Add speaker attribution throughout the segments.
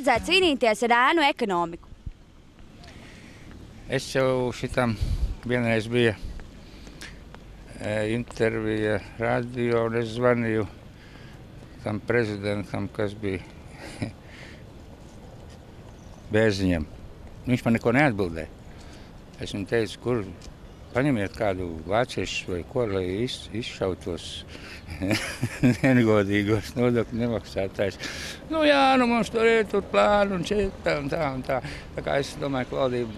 Speaker 1: vajadzētu cīnīties ar ēnu ekonomiku?
Speaker 2: Es jau šitam vienreiz bija intervija radio, un es zvanīju tam prezidentam, kas bija Bērziņam. Viņš man neko neatbildēja. Es viņam teicu, kur paņemiet kādu vāciešu vai ko, lai izšautos negodīgos nodokļu nemaksātājs. Nu jā, mums tur ir plāni un tā un tā un tā. Tā kā es domāju, ka valdība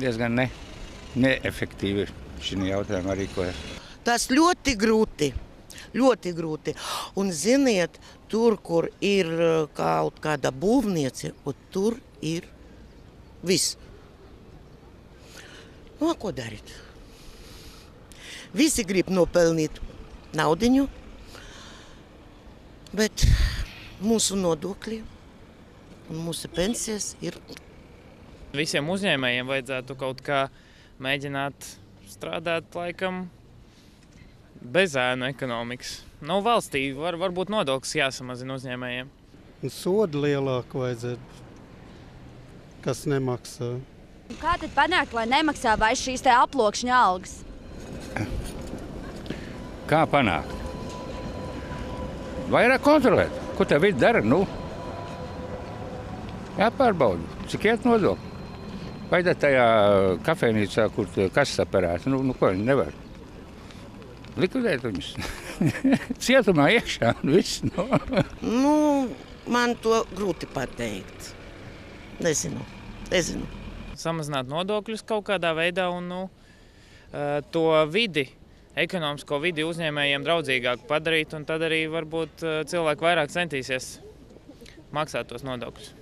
Speaker 2: diezgan neefektīvi šī jautājumā rīkojas.
Speaker 3: Tas ļoti grūti. Un ziniet, tur, kur ir kaut kāda būvniecība, tur ir viss. Nu, ko darīt? Visi grib nopelnīt naudiņu, bet mūsu nodokļi un mūsu pensijas ir.
Speaker 4: Visiem uzņēmējiem vajadzētu kaut kā mēģināt strādāt laikam bez ēnu ekonomikas. Nu, valstī varbūt nodoklis jāsamazina uzņēmējiem.
Speaker 5: Sodu lielāku vajadzētu, kas nemaksā.
Speaker 1: Kā tad panākt, lai nemaksā vairs šīs te aploksņa algas?
Speaker 2: Kā panākt? Vairāk kontrolēt. Ko tev vidi dara? Nu, jāpārbauda, cik iet nodokļi. Vajadzētu tajā kafejnīcā, kur kases aparāti. Nu, ko viņi nevar? Likvidēt viņus. Cietumā iekšā un viss.
Speaker 3: Nu, man to grūti pateikt. Nezinu.
Speaker 4: Samazināt nodokļus kaut kādā veidā un to vidi, ekonomisko vidi uzņēmējiem draudzīgāku padarīt, un tad arī varbūt cilvēki vairāk centīsies maksāt tos nodokļus.